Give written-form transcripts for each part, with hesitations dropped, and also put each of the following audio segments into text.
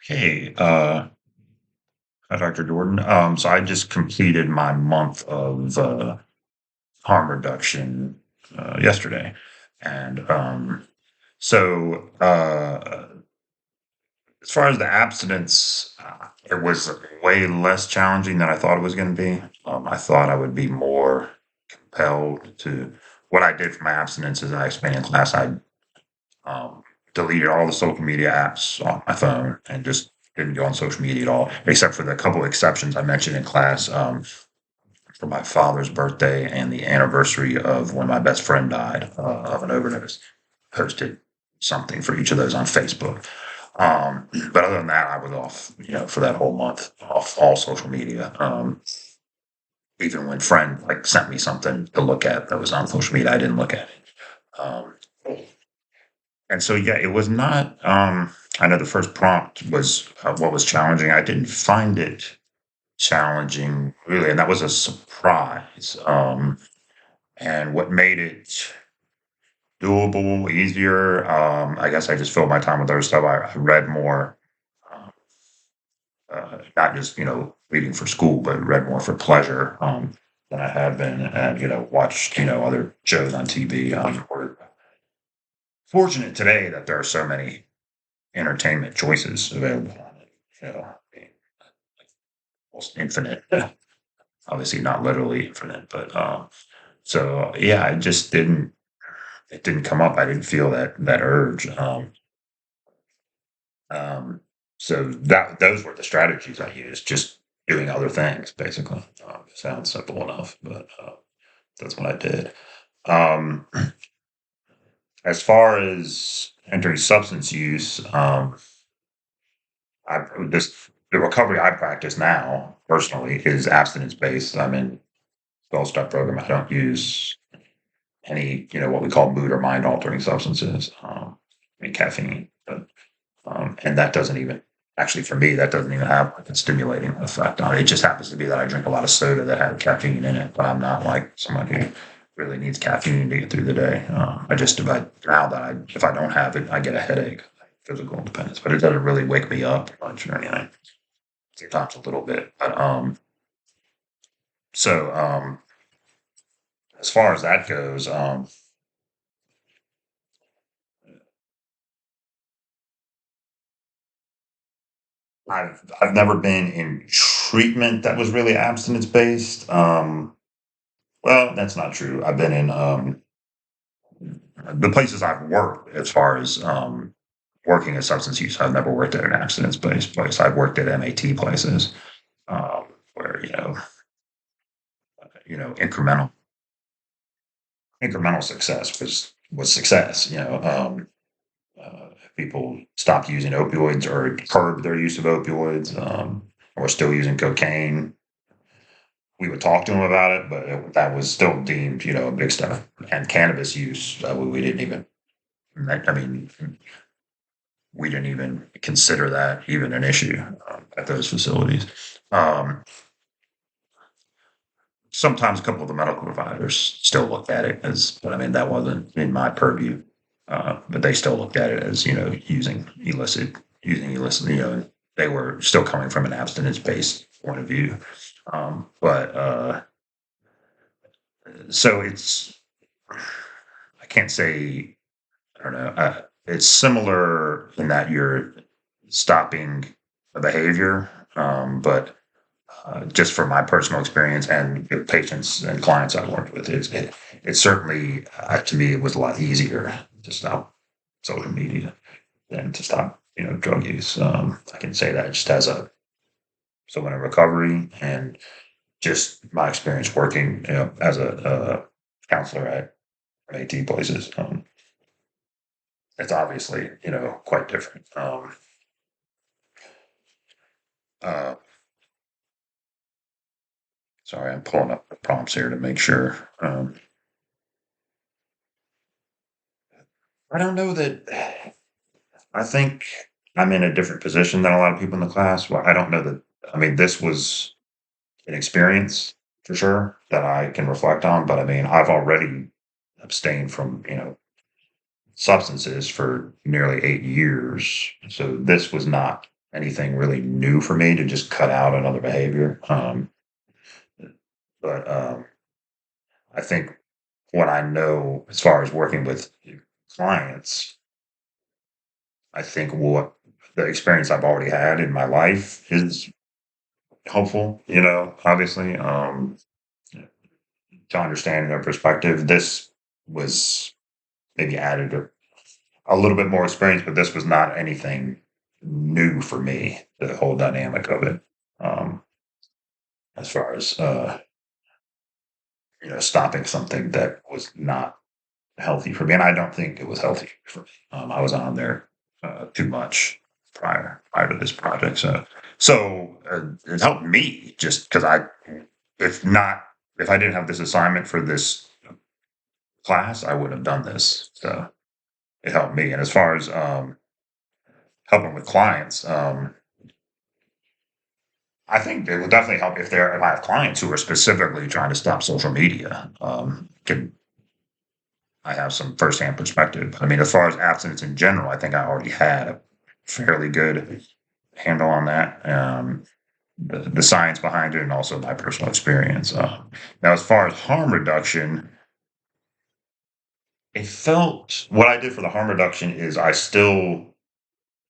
Hey, hi, Dr. Jordan. So I just completed my month of harm reduction yesterday, and so as far as the abstinence, it was way less challenging than I thought it was going to be. I thought I would be more compelled to. What I did for my abstinence is I explained in class. I deleted all the social media apps on my phone and just didn't go on social media at all, except for the couple of exceptions I mentioned in class. For my father's birthday and the anniversary of when my best friend died of an overdose, posted something for each of those on Facebook. But other than that, I was off, for that whole month, off all social media. Even when friend like sent me something to look at that was on social media, I didn't look at it. And so, yeah, it was not. I know the first prompt was what was challenging. I didn't find it challenging really, and that was a surprise. And what made it doable, easier, I guess I just filled my time with other stuff. I read more, um, not just reading for school, but read more for pleasure than I had been, and watched other shows on TV. We're fortunate today that there are so many entertainment choices available on it. I mean, almost infinite. Obviously, not literally infinite, but so yeah, I just didn't. It didn't come up. I didn't feel that urge. Um, so that those were the strategies I used. Just doing other things, basically. Sounds simple enough, but that's what I did. Um, as far as entering substance use, the recovery I practice now personally is abstinence based. I'm in 12-step program. I don't use any, what we call mood or mind altering substances, caffeine. But, and that doesn't even, actually for me, that doesn't even have like a stimulating effect on it. It just happens to be that I drink a lot of soda that has caffeine in it, but I'm not like someone who really needs caffeine to get through the day. If I don't have it, I get a headache, physical independence, but it doesn't really wake me up much or anything. Sometimes a little bit, but so as far as that goes, I've never been in treatment that was really abstinence based. Well, that's not true. I've been in the places I've worked as far as working as substance use. I've never worked at an abstinence based place. I've worked at MAT places where incremental success was success. People stopped using opioids or curbed their use of opioids, or still using cocaine. We would talk to them about it, but that was still deemed, a big stuff. And cannabis use, we didn't even. I mean, we didn't even consider that even an issue at those facilities. Um, Sometimes a couple of the medical providers still looked at it as, but I mean, that wasn't in my purview. But they still looked at it as, using illicit, they were still coming from an abstinence based point of view. But so I can't say, I don't know, it's similar in that you're stopping a behavior, but just from my personal experience and the patients and clients I've worked with, it certainly, to me, it was a lot easier to stop social media than to stop, drug use. I can say that just as someone in recovery and just my experience working, as a counselor at AT places. It's obviously, quite different. Uh, Sorry, I'm pulling up the prompts here to make sure. I don't know that. I think I'm in a different position than a lot of people in the class. Well, I don't know that. I mean, this was an experience for sure that I can reflect on, but I mean, I've already abstained from, substances for nearly 8 years. So this was not anything really new for me to just cut out another behavior. But I think what I know as far as working with clients, I think what the experience I've already had in my life is helpful, obviously, to understanding their perspective. This was maybe added a little bit more experience, but this was not anything new for me, the whole dynamic of it. Um, as far as, stopping something that was not healthy for me. And I don't think it was healthy for me. I was on there too much prior to this project. So it helped me just because if not, if I didn't have this assignment for this class, I wouldn't have done this. So it helped me. And as far as helping with clients, I think it would definitely help if I have clients who are specifically trying to stop social media. I have some firsthand perspective. I mean, as far as abstinence in general, I think I already had a fairly good handle on that. The science behind it, and also my personal experience. Now, as far as harm reduction, it felt what I did for the harm reduction is I still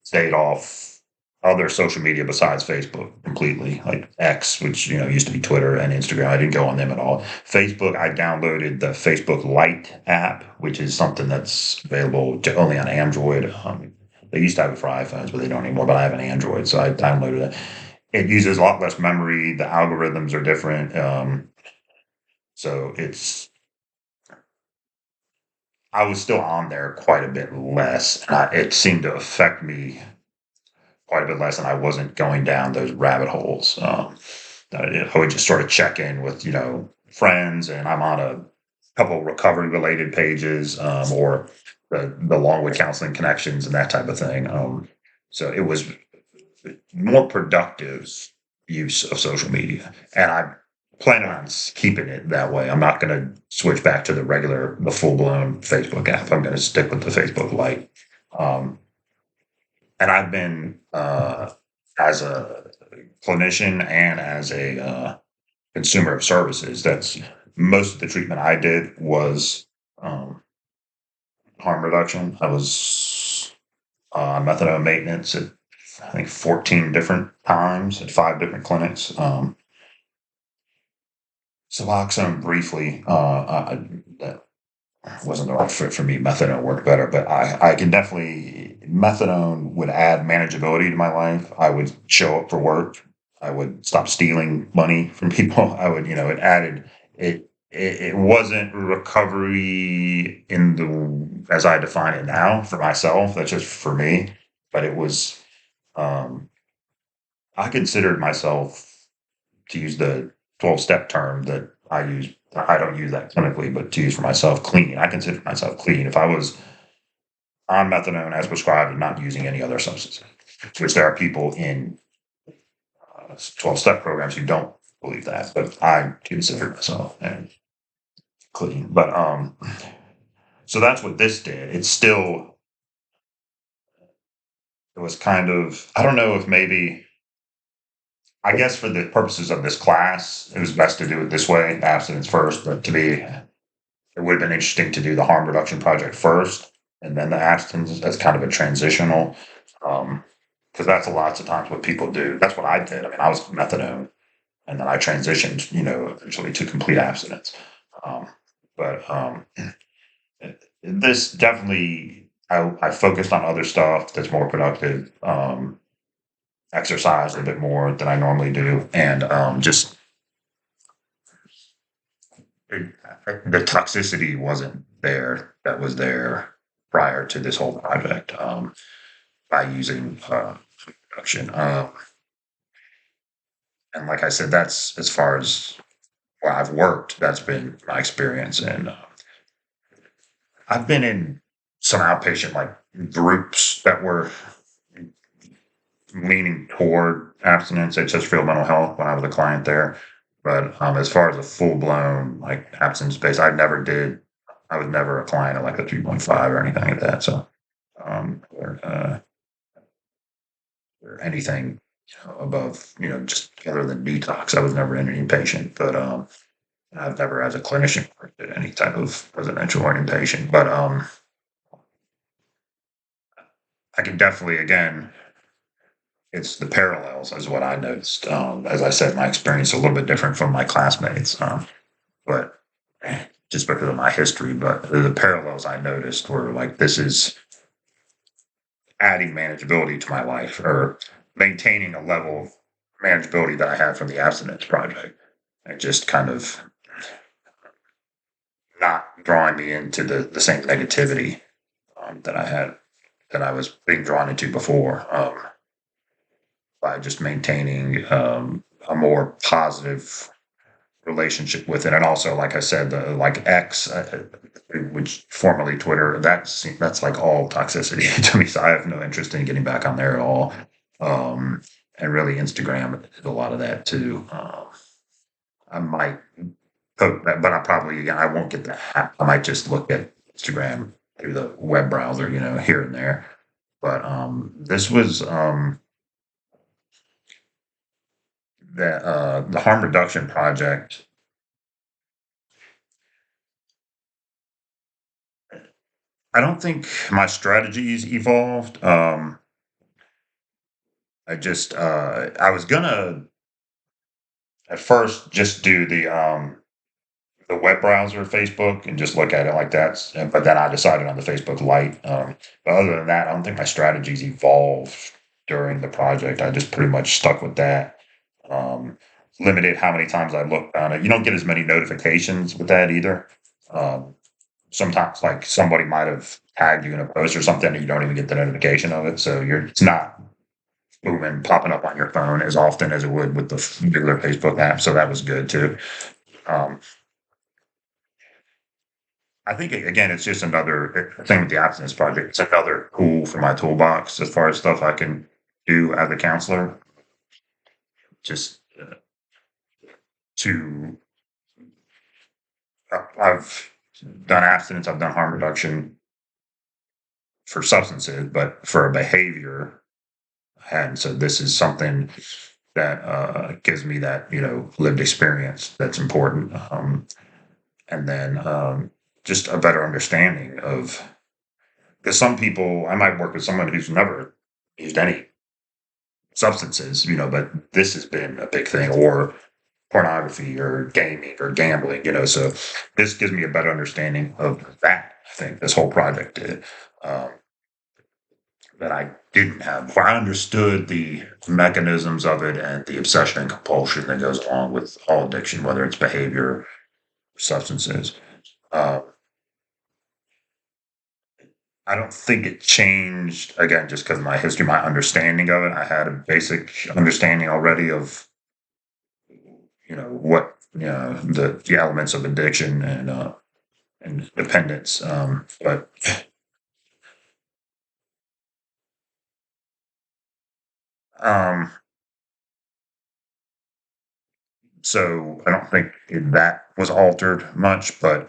stayed off other social media besides Facebook completely, like X, which used to be Twitter and Instagram. I didn't go on them at all. Facebook, I downloaded the Facebook Lite app, which is something that's available only on Android. They used to have it for iPhones, but they don't anymore. But I have an Android, so I downloaded it. It uses a lot less memory. The algorithms are different, so it's. I was still on there quite a bit less. It seemed to affect me quite a bit less, and I wasn't going down those rabbit holes. I would just sort of check in with friends, and I'm on a couple recovery related pages, or the Longwood Counseling Connections and that type of thing. So it was more productive use of social media, and I plan on keeping it that way. I'm not going to switch back to the full blown Facebook app. I'm going to stick with the Facebook Lite. Um, and I've been as a clinician and as a consumer of services. That's most of the treatment I did was um, harm reduction. I was on methadone maintenance at I think 14 different times at 5 different clinics. Suboxone briefly, that wasn't the right fit for me. Methadone worked better, but I can definitely, methadone would add manageability to my life. I would show up for work. I would stop stealing money from people. It added, it wasn't recovery in as I define it now for myself. That's just for me, but it was, um, I considered myself, to use the 12-step term that I use. I don't use that clinically, but to use for myself, clean. I consider myself clean. If I was on methadone as prescribed and not using any other substance, which there are people in 12-step programs who don't believe that, but I consider myself and clean. But so that's what this did. It was kind of, I don't know if maybe, I guess for the purposes of this class, it was best to do it this way, abstinence first, but to me, it would have been interesting to do the harm reduction project first and then the abstinence as kind of a transitional, because that's lots of times what people do. That's what I did. I mean, I was methadone, and then I transitioned, eventually to complete abstinence. Um, but this definitely, I focused on other stuff that's more productive. Exercise a bit more than I normally do, and just it, the toxicity wasn't there that was there prior to this whole project, by using production. And like I said, that's as far as where I've worked. That's been my experience, and I've been in some outpatient like groups that were leaning toward abstinence at Chesterfield Mental Health when I was a client there. But as far as a full blown like abstinence base, I never did. I was never a client of like a 3.5 or anything like that. So um, there, uh, or anything, above, just other than detox. I was never an inpatient, but I've never, as a clinician, worked at any type of residential orientation. But I can definitely, again, it's the parallels is what I noticed. As I said, my experience is a little bit different from my classmates, but just because of my history. But the parallels I noticed were like, this is adding manageability to my life, or maintaining a level of manageability that I had from the abstinence project, and just kind of not drawing me into the same negativity that I had, that I was being drawn into before, by just maintaining a more positive relationship with it. And also, like I said, like X, which formerly Twitter, that's like all toxicity to me. So I have no interest in getting back on there at all. And really, Instagram did a lot of that too. I might poke that, but I probably, again, I won't get that. I might just look at Instagram through the web browser, here and there. But this was the harm reduction project. I don't think my strategies evolved. I was gonna at first just do the web browser, Facebook, and just look at it like that. But then I decided on the Facebook Lite. But other than that, I don't think my strategies evolved during the project. I just pretty much stuck with that. Um, Limited how many times I looked on it. You don't get as many notifications with that either. Um, Sometimes, like, somebody might have tagged you in a post or something, and you don't even get the notification of it. So it's not booming, popping up on your phone as often as it would with the regular Facebook app. So that was good too. Um, I think, again, it's just another thing with the abstinence project. It's another tool for my toolbox as far as stuff I can do as a counselor. Just to I've done abstinence, I've done harm reduction for substances, but for a behavior, I hadn't. So this is something that gives me that, lived experience that's important. And then just a better understanding of, because some people, I might work with someone who's never used any substances, but this has been a big thing, or pornography or gaming or gambling, so this gives me a better understanding of that. I think this whole project did, um, that I didn't have. Where I understood the mechanisms of it and the obsession and compulsion that goes along with all addiction, whether it's behavior or substances. Uh, I don't think it changed, again, just because of my history, my understanding of it. I had a basic understanding already of, what, the elements of addiction and dependence. But um, so I don't think that was altered much, but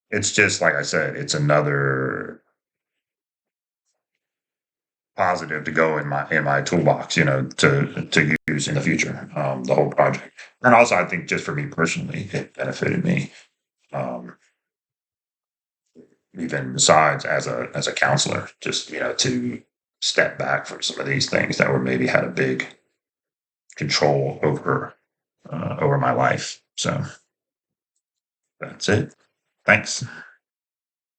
it's just like I said, it's another positive to go in my toolbox, to use in the future. The whole project, and also I think just for me personally, it benefited me. Um, Even besides as a counselor, just to step back from some of these things that were maybe had a big control over my life. So that's it. Thanks.